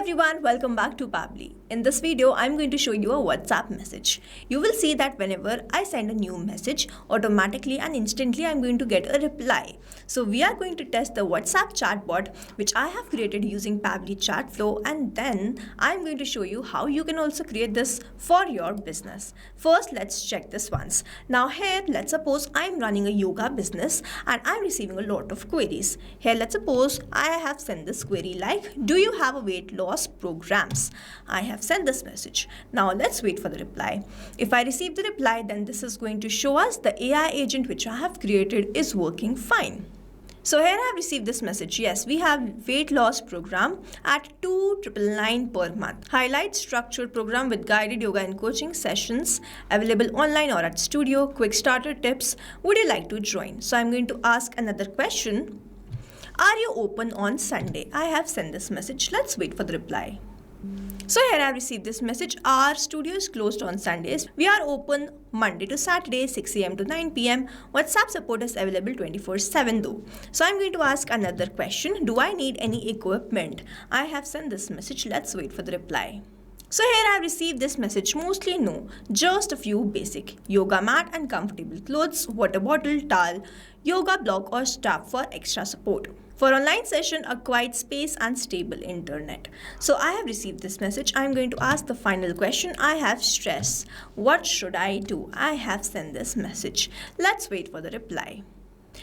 everyone, welcome back to Pabbly. In this video, I'm going to show you a WhatsApp message. You will see that whenever I send a new message, automatically and instantly I'm going to get a reply. So we are going to test the WhatsApp chatbot which I have created using Pabbly Chatflow, and then I'm going to show you how you can also create this for your business. First, let's check this once. Now here, let's suppose I'm running a yoga business and I'm receiving a lot of queries. Here, let's suppose I have sent this query like, do you have a weight loss programs? I have sent this message. Now let's wait for the reply. If I receive the reply, then this is going to show us the AI agent which I have created is working fine. So here I have received this message. Yes, we have weight loss program at 2,999 per month. Highlight structured program with guided yoga and coaching sessions available online or at studio. Quick starter tips. Would you like to join? So I'm going to ask another question. Are you open on Sunday? I have sent this message. Let's wait for the reply. So here I have received this message. Our studio is closed on Sundays. We are open Monday to Saturday, 6 a.m. to 9 p.m. WhatsApp support is available 24/7 though. So I'm going to ask another question. Do I need any equipment? I have sent this message. Let's wait for the reply. So here I have received this message. Mostly no, just a few basic yoga mat and comfortable clothes, water bottle, towel, yoga block or staff for extra support. For online session, a quiet space and stable internet. So I have received this message. I'm going to ask the final question. I have stress. What should I do? I have sent this message. Let's wait for the reply.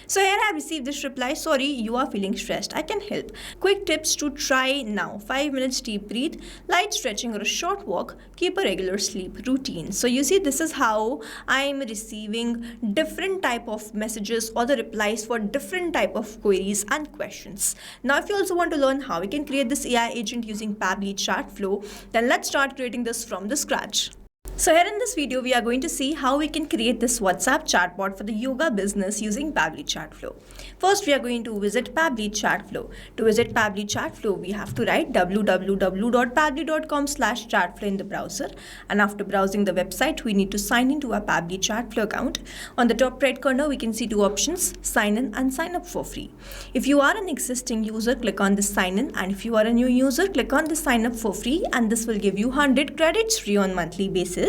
So here I have received this reply. Sorry, you are feeling stressed. I can help. Quick tips to try now. 5 minutes deep breathe, light stretching or a short walk. Keep a regular sleep routine. So you see, this is how I am receiving different type of messages or the replies for different type of queries and questions. Now, if you also want to learn how we can create this AI agent using Pabbly Chatflow, then let's start creating this from the scratch. So here in this video, we are going to see how we can create this WhatsApp chatbot for the yoga business using Pabbly Chatflow. First, we are going to visit Pabbly Chatflow. To visit Pabbly Chatflow, we have to write www.pabbly.com/chatflow in the browser. And after browsing the website, we need to sign into our Pabbly Chatflow account. On the top right corner, we can see two options, sign in and sign up for free. If you are an existing user, click on the sign in. And if you are a new user, click on the sign up for free. And this will give you 100 credits free on monthly basis.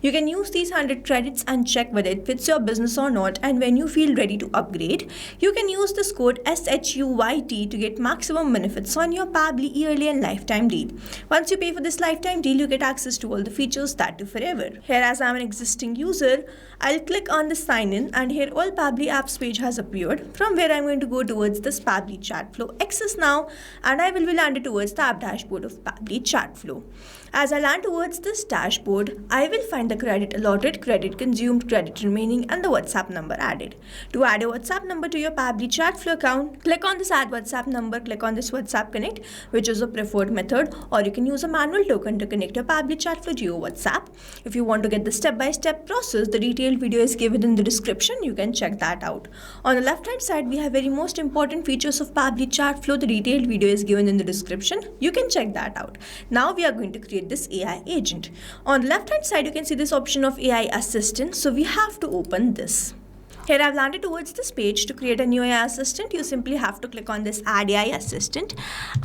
You can use these 100 credits and check whether it fits your business or not, and when you feel ready to upgrade, you can use this code SHUYT to get maximum benefits on your Pabbly yearly and lifetime deal. Once you pay for this lifetime deal, you get access to all the features that do forever. Here, as I'm an existing user, I'll click on the sign in, and here all Pabbly apps page has appeared, from where I'm going to go towards this Pabbly Chatflow access now, and I will be landed towards the app dashboard of Pabbly Chatflow. As I land towards this dashboard, I will find the credit allotted, credit consumed, credit remaining, and the WhatsApp number added. To add a WhatsApp number to your Pabbly Chatflow account, click on this add WhatsApp number, click on this WhatsApp connect, which is a preferred method, or you can use a manual token to connect your Pabbly Chatflow to your WhatsApp. If you want to get the step-by-step process, the detailed video is given in the description. You can check that out. On the left-hand side, we have very most important features of Pabbly Chatflow. The detailed video is given in the description. You can check that out. Now we are going to create this AI agent. On the left hand side, you can see this option of AI assistant. So we have to open this. Here I've landed towards this page. To create a new AI assistant, you simply have to click on this add AI assistant,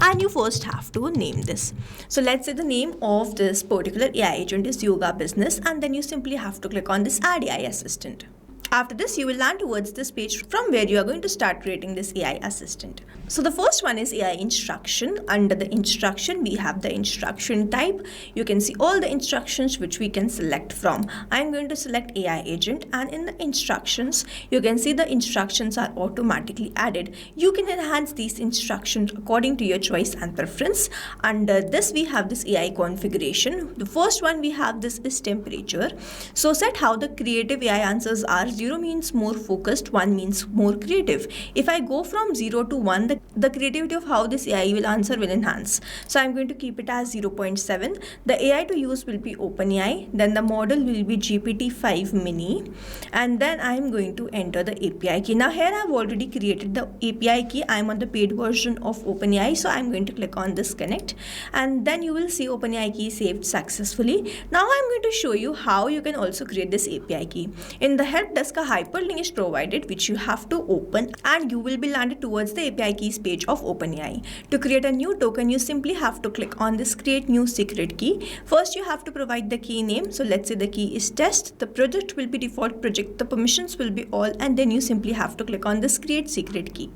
and you first have to name this. So let's say the name of this particular AI agent is yoga business, and then you simply have to click on this add AI assistant. After this, you will land towards this page from where you are going to start creating this AI assistant. So the first one is AI instruction. Under the instruction, we have the instruction type. You can see all the instructions which we can select from. I'm going to select AI agent, and in the instructions, you can see the instructions are automatically added. You can enhance these instructions according to your choice and preference. Under this, we have this AI configuration. The first one we have this is temperature. So set how the creative AI answers are. 0 means more focused, 1 means more creative. If I go from 0 to 1, the creativity of how this AI will answer will enhance. So I'm going to keep it as 0.7. The AI to use will be OpenAI. Then the model will be GPT-5 mini. And then I'm going to enter the API key. Now here I've already created the API key. I'm on the paid version of OpenAI. So I'm going to click on this connect. And then you will see OpenAI key saved successfully. Now I'm going to show you how you can also create this API key. In the help desk का hyperlink is provided which you have to open, and you will be landed towards the API keys page of OpenAI. To create a new token, you simply have to click on this create new secret key. First you have to provide the key name. So let's say the key is test, the project will be default project, the permissions will be all, and then you simply have to click on this create secret key.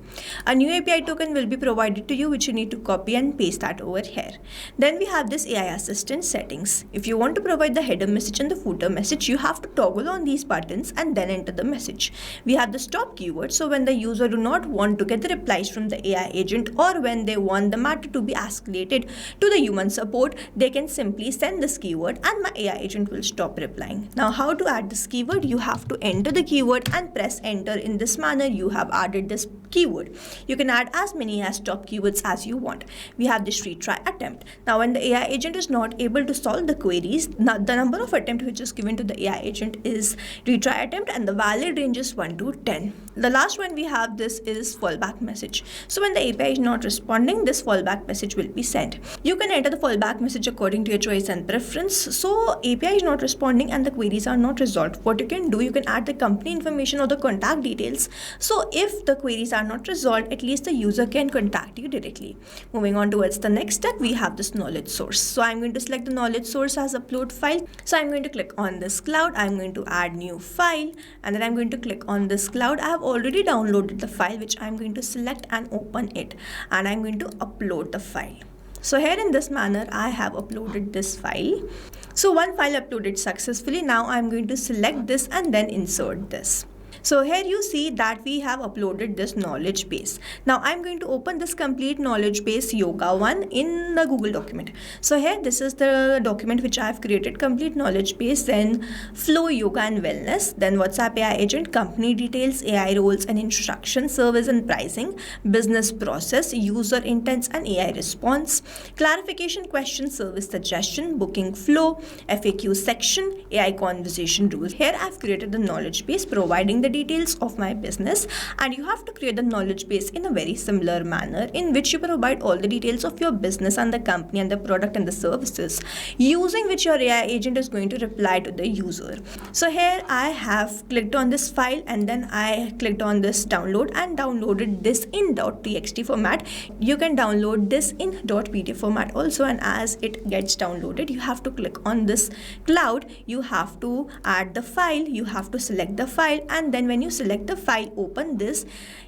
A new API token will be provided to you which you need to copy and paste that over here. Then we have this AI assistant settings. If you want to provide the header message and the footer message, you have to toggle on these buttons and then enter the message. We have the stop keyword, so when the user do not want to get the replies from the AI agent, or when they want the matter to be escalated to the human support, they can simply send this keyword and my AI agent will stop replying. Now how to add this keyword? You have to enter the keyword and press enter. In this manner you have added this keyword. You can add as many as stop keywords as you want. We have this retry attempt. Now when the AI agent is not able to solve the queries, now the number of attempts which is given to the AI agent is retry attempt, and the valid range is 1 to 10. The last one we have this is fallback message. So when the API is not responding, this fallback message will be sent. You can enter the fallback message according to your choice and preference. So API is not responding and the queries are not resolved. What you can do, you can add the company information or the contact details. So if the queries are not resolved, at least the user can contact you directly. Moving on towards the next step, we have this knowledge source. So I'm going to select the knowledge source as upload file. So I'm going to click on this cloud. I'm going to add new file, and then I'm going to click on this cloud. I have already downloaded the file which I'm going to select and open it, and I'm going to upload the file. So here in this manner I have uploaded this file. So one file uploaded successfully. Now I'm going to select this and then insert this. So here you see that we have uploaded this knowledge base. Now I'm going to open this complete knowledge base yoga one in the Google document. So here this is the document which I have created, complete knowledge base, then flow, yoga and wellness, then WhatsApp AI agent, company details, AI roles and instructions, service and pricing, business process, user intents and AI response, clarification question, service suggestion, booking flow, FAQ section, AI conversation rules. Here I've created the knowledge base providing the details of my business, and you have to create the knowledge base in a very similar manner in which you provide all the details of your business and the company and the product and the services using which your AI agent is going to reply to the user. So here I have clicked on this file and then I clicked on this download and downloaded this in .txt format. You can download this in .pdf format also, and as it gets downloaded you have to click on this cloud, you have to add the file, you have to select the file, and then when you select the file, open this,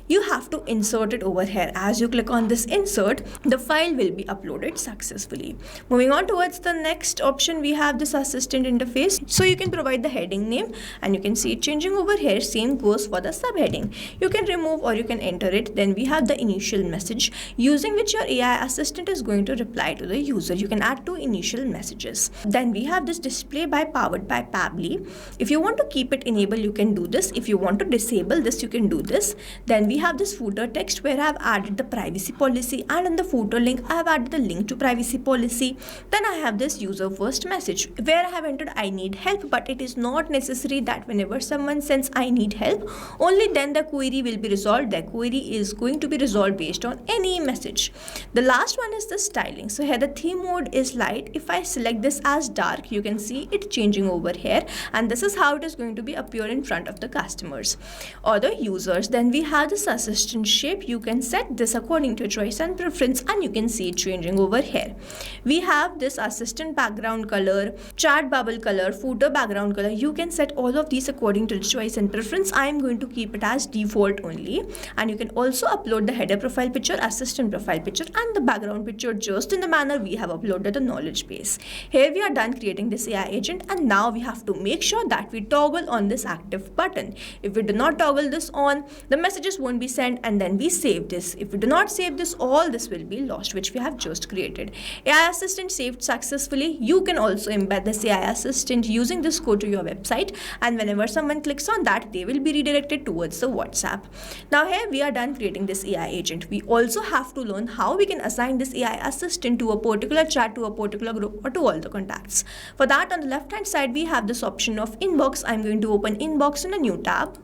you have to insert it over here. As you click on this insert, the file will be uploaded successfully. Moving on towards the next option, we have this assistant interface. So you can provide the heading name and you can see it changing over here. Same goes for the subheading. You can remove or you can enter it. Then we have the initial message using which your AI assistant is going to reply to the user. You can add two initial messages. Then we have this display by powered by Pabbly. If you want to keep it enabled, you can do this. If you want to disable this, you can do this. Then we have this footer text where I have added the privacy policy, and in the footer link I have added the link to privacy policy. Then I have this user first message where I have entered I need help, but it is not necessary that whenever someone sends I need help, only then the query will be resolved. The query is going to be resolved based on any message. The last one is the styling. So here the theme mode is light. If I select this as dark, you can see it changing over here, and this is how it is going to be appear in front of the customers or the users. Then we have this assistant shape. You can set this according to your choice and preference, and you can see it changing over here. We have this assistant background color, chat bubble color, footer background color. You can set all of these according to your choice and preference. I am going to keep it as default only, and you can also upload the header profile picture, assistant profile picture and the background picture just in the manner we have uploaded the knowledge base. Here we are done creating this AI agent, and now we have to make sure that we toggle on this active button. If we do not toggle this on, the messages won't be sent, and then we save this. If we do not save this, all this will be lost which we have just created. AI assistant saved successfully. You can also embed this AI assistant using this code to your website, and whenever someone clicks on that, they will be redirected towards the WhatsApp. Now here we are done creating this AI agent. We also have to learn how we can assign this AI assistant to a particular chat, to a particular group, or to all the contacts. For that, on the left hand side we have this option of inbox. I'm going to open inbox in a new tab.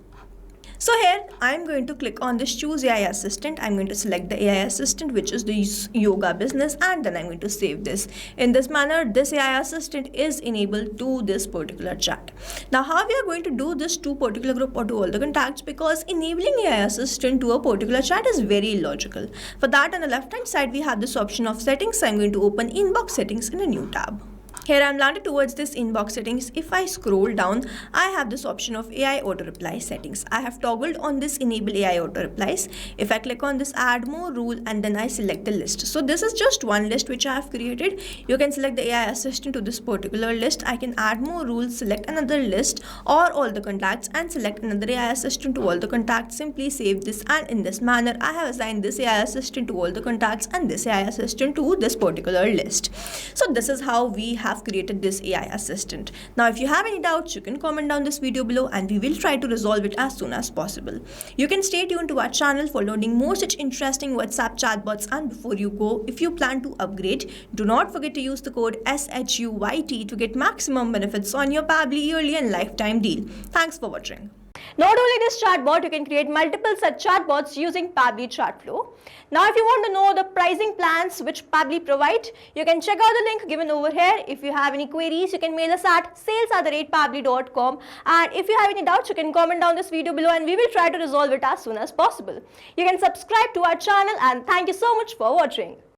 So here I'm going to click on this choose AI assistant. I'm going to select the AI assistant, which is the yoga business, and then I'm going to save this. In this manner, this AI assistant is enabled to this particular chat. Now how we are going to do this to particular group or to all the contacts, because enabling AI assistant to a particular chat is very illogical. For that, on the left hand side we have this option of settings. So I'm going to open inbox settings in a new tab. Here I'm landed towards this inbox settings. If I scroll down, I have this option of AI auto reply settings. I have toggled on this enable AI auto replies. If I click on this add more rule and then I select the list. So this is just one list which I have created. You can select the AI assistant to this particular list. I can add more rules, select another list or all the contacts and select another AI assistant to all the contacts. Simply save this, and in this manner I have assigned this AI assistant to all the contacts and this AI assistant to this particular list. So this is how we have created this AI assistant. Now if you have any doubts, you can comment down this video below and we will try to resolve it as soon as possible. You can stay tuned to our channel for learning more such interesting WhatsApp chatbots, and before you go, if you plan to upgrade, do not forget to use the code SHUYT to get maximum benefits on your Pabbly yearly and lifetime deal. Thanks for watching. Not only this chatbot, you can create multiple such chatbots using Pabbly Chatflow. Now if you want to know the pricing plans which Pabbly provide, you can check out the link given over here. If you have any queries, you can mail us at sales@pabbly.com, and if you have any doubts, you can comment down this video below and we will try to resolve it as soon as possible. You can subscribe to our channel, and thank you so much for watching.